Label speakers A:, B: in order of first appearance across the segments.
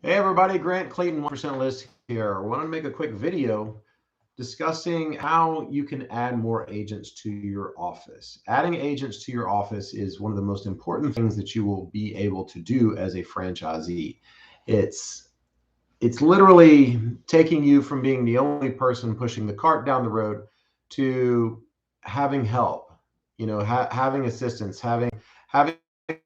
A: Hey everybody, Grant Clayton, 1% List here. I want to make a quick video discussing how you can add more agents to your office. Adding agents to your office is one of the most important things that you will be able to do as a franchisee. It's it's literally taking you from being the only person pushing the cart down the road to having help, having assistance, having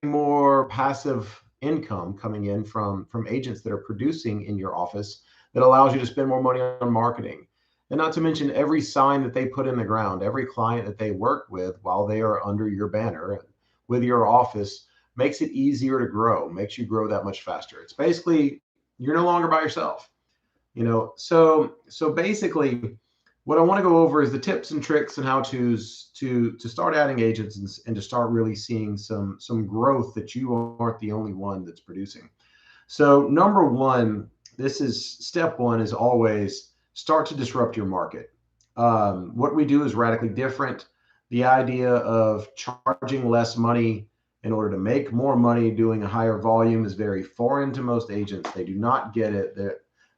A: more passive income coming in from agents that are producing in your office that allows you to spend more money on marketing. And not to mention every sign that they put in the ground, every client that they work with while they are under your banner with your office makes it easier to grow, makes you grow that much faster. It's basically you're no longer by yourself. So basically what I want to go over is the tips and tricks and how to's to start adding agents and to start really seeing some growth that you aren't the only one that's producing. So number one, this is step one, is always start to disrupt your market. What we do is radically different. The idea of charging less money in order to make more money doing a higher volume is very foreign to most agents. They do not get it.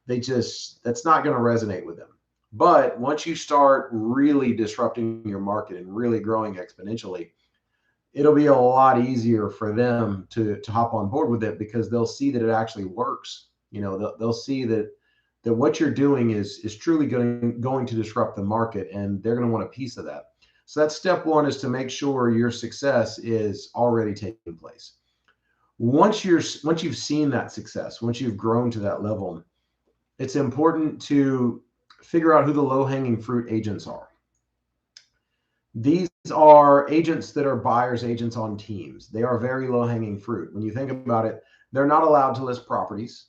A: That's not going to resonate with them. But once you start really disrupting your market and really growing exponentially, it'll be a lot easier for them to hop on board with it because they'll see that it actually works. They'll see that what you're doing is truly going to disrupt the market, and they're going to want a piece of that. So that's step one, is to make sure your success is already taking place. Once you've seen that success, once you've grown to that level, it's important to figure out who the low hanging fruit agents are. These are agents that are buyers agents on teams. They are very low hanging fruit. When you think about it, they're not allowed to list properties.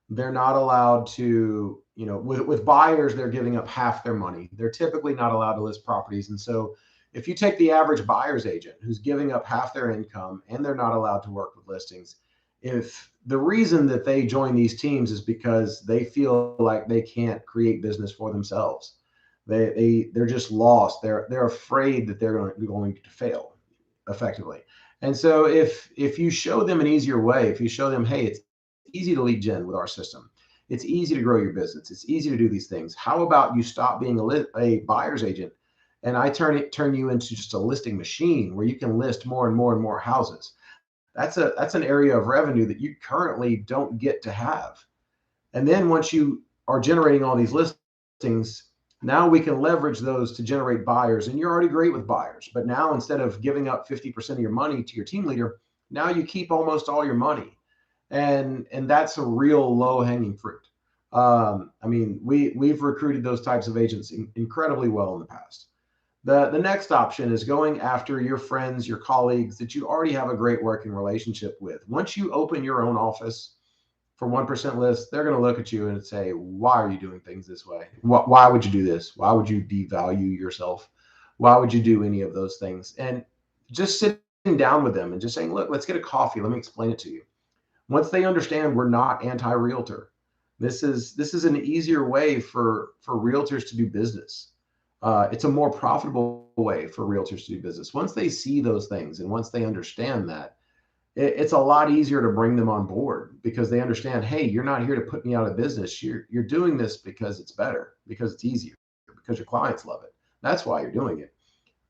A: They're not allowed to, with buyers, they're giving up half their money. They're typically not allowed to list properties. And so if you take the average buyer's agent who's giving up half their income and they're not allowed to work with listings, if the reason that they join these teams is because they feel like they can't create business for themselves, they're just lost. They're afraid that they're going to fail effectively. And so if you show them an easier way, if you show them, hey, it's easy to lead gen with our system, it's easy to grow your business, it's easy to do these things, how about you stop being a buyer's agent and I turn you into just a listing machine where you can list more and more and more houses. That's an area of revenue that you currently don't get to have. And then once you are generating all these listings, now we can leverage those to generate buyers. And you're already great with buyers. But now instead of giving up 50% of your money to your team leader, now you keep almost all your money. And that's a real low hanging fruit. I mean, we've recruited those types of agents incredibly well in the past. The next option is going after your friends, your colleagues that you already have a great working relationship with. Once you open your own office for 1% List, they're going to look at you and say, why are you doing things this way? Why would you do this? Why would you devalue yourself? Why would you do any of those things? And just sitting down with them and just saying, look, let's get a coffee. Let me explain it to you. Once they understand we're not anti-realtor, this is an easier way for realtors to do business. It's a more profitable way for realtors to do business. Once they see those things and once they understand that, it's a lot easier to bring them on board because they understand, hey, you're not here to put me out of business. You're doing this because it's better, because it's easier, because your clients love it. That's why you're doing it.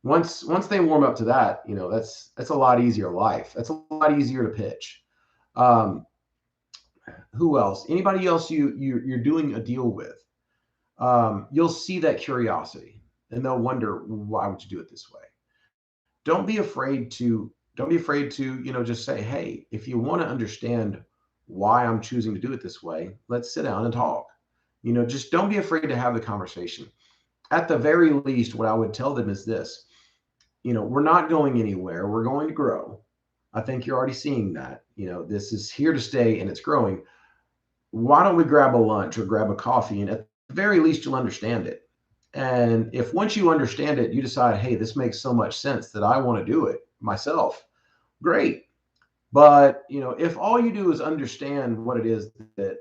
A: Once they warm up to that, that's a lot easier life. That's a lot easier to pitch. Um, who else? Anybody else you're doing a deal with, you'll see that curiosity and they'll wonder, why would you do it this way? Don't be afraid to just say, hey, if you want to understand why I'm choosing to do it this way, let's sit down and talk. Just don't be afraid to have the conversation. At the very least, what I would tell them is this: we're not going anywhere, we're going to grow. I think you're already seeing that. This is here to stay and it's growing. Why don't we grab a lunch or grab a coffee, and at the very least you'll understand it. And if once you understand it, you decide, hey, this makes so much sense that I want to do it myself, great. But if all you do is understand what it is that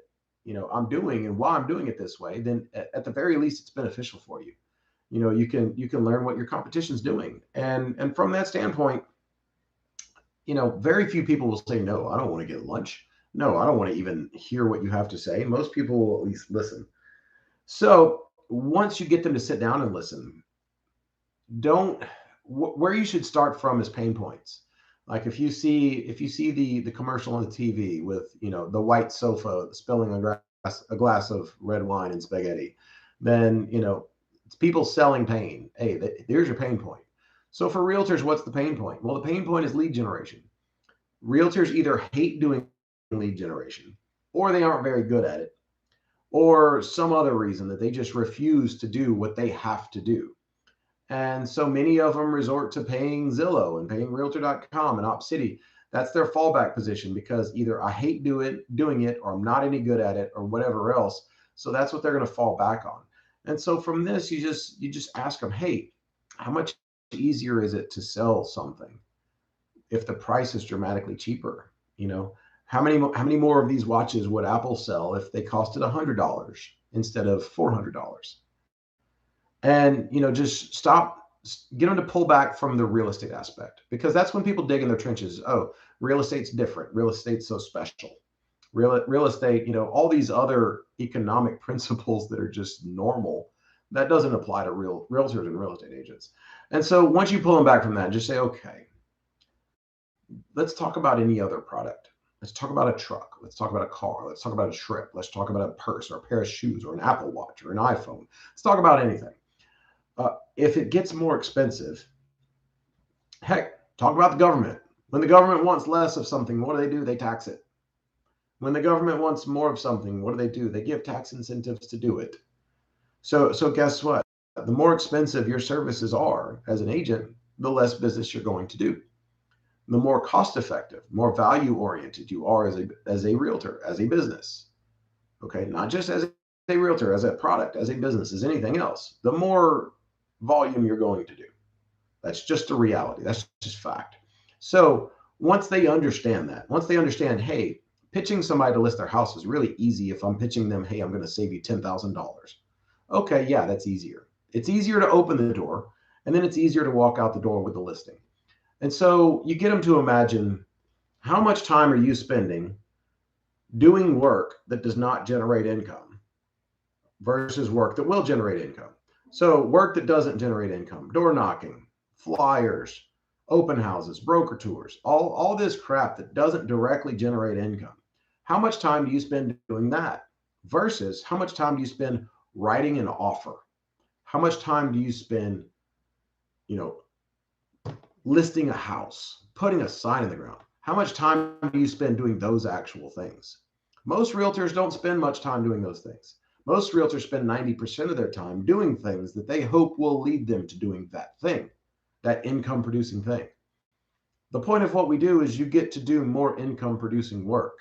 A: I'm doing and why I'm doing it this way, then at the very least it's beneficial for you. You can learn what your competition's doing, and from that standpoint, very few people will say, no, I don't want to get lunch. No, I don't want to even hear what you have to say. Most people will at least listen. So once you get them to sit down and listen, don't where you should start from is pain points. Like if you see the commercial on the TV with the white sofa spilling a glass of red wine and spaghetti, then it's people selling pain. Hey, there's your pain point. So for realtors, what's the pain point? Well, the pain point is lead generation. Realtors either hate doing lead generation, or they aren't very good at it, or some other reason that they just refuse to do what they have to do. And so many of them resort to paying Zillow and paying Realtor.com and OpCity. That's their fallback position because either I hate doing it, or I'm not any good at it, or whatever else. So that's what they're going to fall back on. And so from this, you just ask them, hey, how much easier is it to sell something if the price is dramatically cheaper? How many more of these watches would Apple sell if they costed $100 instead of $400? And just get them to pull back from the real estate aspect, because that's when people dig in their trenches. Oh, real estate's different, real estate's so special, real estate, all these other economic principles that are just normal, that doesn't apply to realtors and real estate agents. And so once you pull them back from that, just say, okay, let's talk about any other product. Let's talk about a truck. Let's talk about a car. Let's talk about a trip. Let's talk about a purse or a pair of shoes or an Apple Watch or an iPhone. Let's talk about anything. If it gets more expensive, heck, talk about the government. When the government wants less of something, what do? They tax it. When the government wants more of something, what do? They give tax incentives to do it. So guess what? The more expensive your services are as an agent, the less business you're going to do. The more cost effective, more value oriented you are as a realtor, as a business. Okay, not just as a realtor, as a product, as a business, as anything else, the more volume you're going to do. That's just a reality. That's just fact. So once they understand that, once they understand, hey, pitching somebody to list their house is really easy if I'm pitching them, hey, I'm going to save you $10,000. Okay, yeah, that's easier. It's easier to open the door, and then it's easier to walk out the door with the listing. And so you get them to imagine, how much time are you spending doing work that does not generate income versus work that will generate income? So work that doesn't generate income, door knocking, flyers, open houses, broker tours, all this crap that doesn't directly generate income. How much time do you spend doing that versus how much time do you spend writing an offer? How much time do you spend, listing a house, putting a sign in the ground? How much time do you spend doing those actual things? Most realtors don't spend much time doing those things. Most realtors spend 90% of their time doing things that they hope will lead them to doing that thing, that income producing thing. The point of what we do is you get to do more income producing work,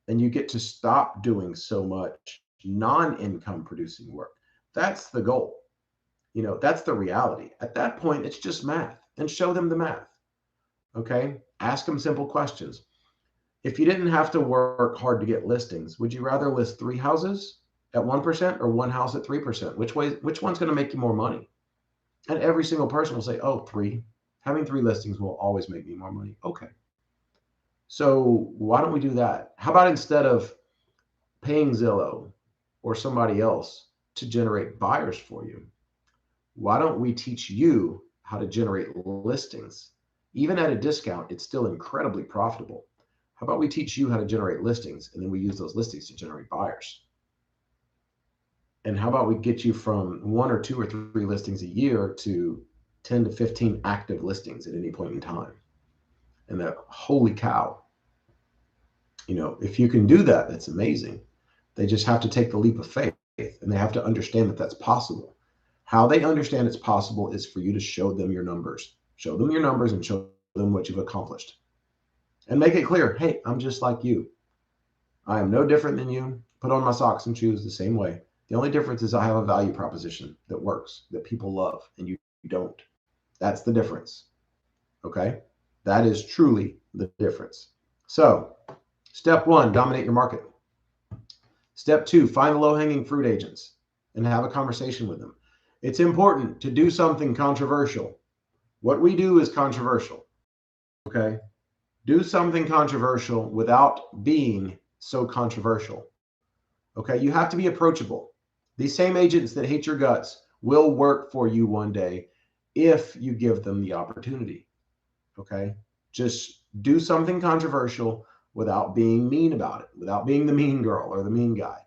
A: and you get to stop doing so much non-income producing work. That's the goal. That's the reality. At that point, it's just math, and show them the math. Okay. Ask them simple questions. If you didn't have to work hard to get listings, would you rather list 3 houses at 1% or 1 house at 3%? Which one's going to make you more money? And every single person will say, oh, 3. Having 3 listings will always make me more money. Okay. So why don't we do that? How about instead of paying Zillow or somebody else to generate buyers for you, why don't we teach you how to generate listings? Even at a discount, it's still incredibly profitable. How about we teach you how to generate listings, and then we use those listings to generate buyers? And how about we get you from 1 or 2 or 3 listings a year to 10 to 15 active listings at any point in time? And that, holy cow, if you can do that, that's amazing. They just have to take the leap of faith, and they have to understand that that's possible. How they understand it's possible is for you to show them your numbers. Show them your numbers and show them what you've accomplished. And make it clear, hey, I'm just like you. I am no different than you. Put on my socks and shoes the same way. The only difference is I have a value proposition that works, that people love, and you don't. That's the difference. Okay? That is truly the difference. So, step 1, dominate your market. Step 2, find the low-hanging fruit agents and have a conversation with them. It's important to do something controversial. What we do is controversial. Okay? Do something controversial without being so controversial. Okay, you have to be approachable. These same agents that hate your guts will work for you one day if you give them the opportunity. Okay, just do something controversial without being mean about it, without being the mean girl or the mean guy.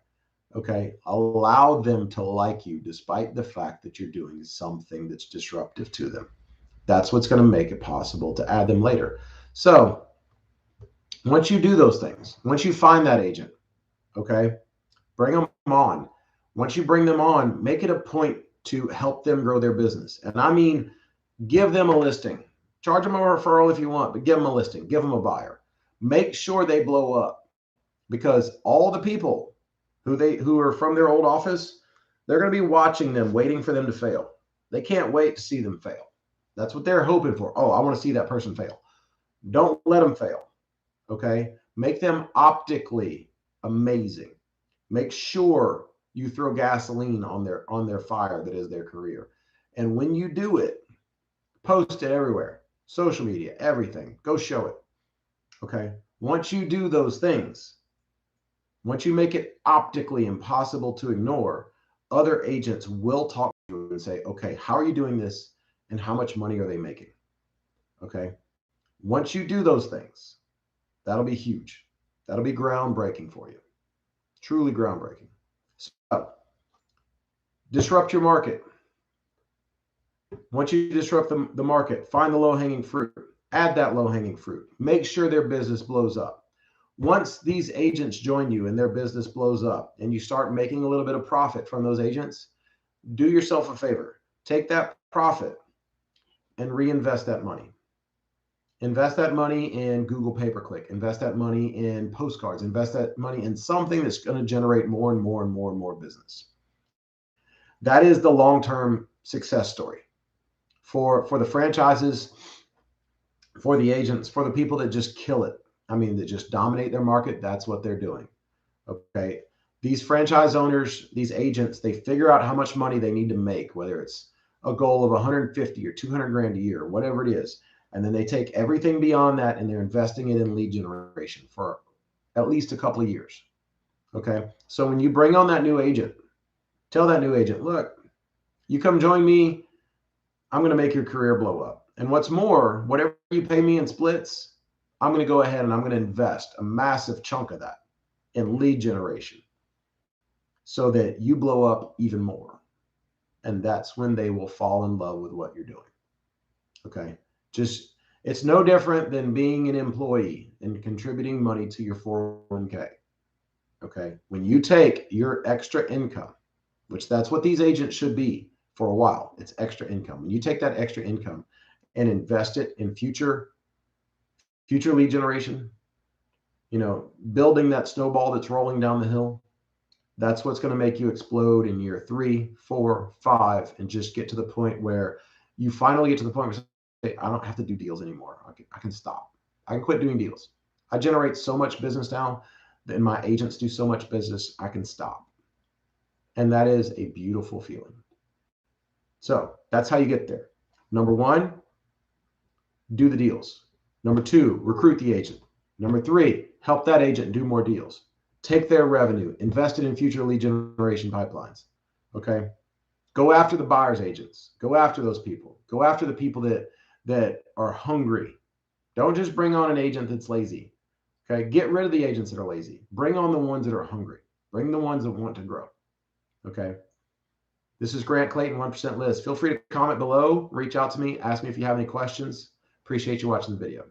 A: Okay, allow them to like you despite the fact that you're doing something that's disruptive to them. That's what's going to make it possible to add them later. So once you do those things, once you find that agent, okay, bring them on. Once you bring them on, make it a point to help them grow their business. And I mean, give them a listing. Charge them a referral if you want, but give them a listing, give them a buyer. Make sure they blow up, because all the people who are from their old office, they're going to be watching them, waiting for them to fail. They can't wait to see them fail. That's what they're hoping for. Oh, I want to see that person fail. Don't let them fail. Okay? Make them optically amazing. Make sure you throw gasoline on their fire that is their career. And when you do it, post it everywhere. Social media, everything. Go show it. Okay? Once you do those things, once you make it optically impossible to ignore, other agents will talk to you and say, okay, how are you doing this? And how much money are they making? Okay. Once you do those things, that'll be huge. That'll be groundbreaking for you. Truly groundbreaking. So, disrupt your market. Once you disrupt the market, find the low-hanging fruit. Add that low-hanging fruit. Make sure their business blows up. Once these agents join you and their business blows up and you start making a little bit of profit from those agents, do yourself a favor. Take that profit and reinvest that money. Invest that money in Google pay-per-click. Invest that money in postcards. Invest that money in something that's going to generate more and more and more and more business. That is the long-term success story for the franchises, for the agents, for the people that just kill it. I mean, that just dominate their market. That's what they're doing. Okay. These franchise owners, these agents, they figure out how much money they need to make, whether it's a goal of 150 or 200 grand a year, whatever it is. And then they take everything beyond that and they're investing it in lead generation for at least a couple of years. Okay. So when you bring on that new agent, tell that new agent, look, you come join me, I'm going to make your career blow up. And what's more, whatever you pay me in splits, I'm going to go ahead and I'm going to invest a massive chunk of that in lead generation so that you blow up even more. And that's when they will fall in love with what you're doing. Okay. Just, it's no different than being an employee and contributing money to your 401k. Okay. When you take your extra income, which that's what these agents should be for a while, it's extra income. When you take that extra income and invest it in future lead generation, building that snowball that's rolling down the hill, that's what's going to make you explode in year 3, 4, 5, and just get to the point where you finally get to the point where you say, I don't have to do deals anymore. I can stop. I can quit doing deals. I generate so much business now, and my agents do so much business, I can stop. And that is a beautiful feeling. So that's how you get there. Number 1, do the deals. Number 2, recruit the agent. Number 3, help that agent do more deals. Take their revenue, invest it in future lead generation pipelines. Okay. Go after the buyer's agents. Go after those people. Go after the people that are hungry. Don't just bring on an agent that's lazy. Okay. Get rid of the agents that are lazy. Bring on the ones that are hungry. Bring the ones that want to grow. Okay. This is Grant Clayton, 1% List. Feel free to comment below, reach out to me, ask me if you have any questions. Appreciate you watching the video.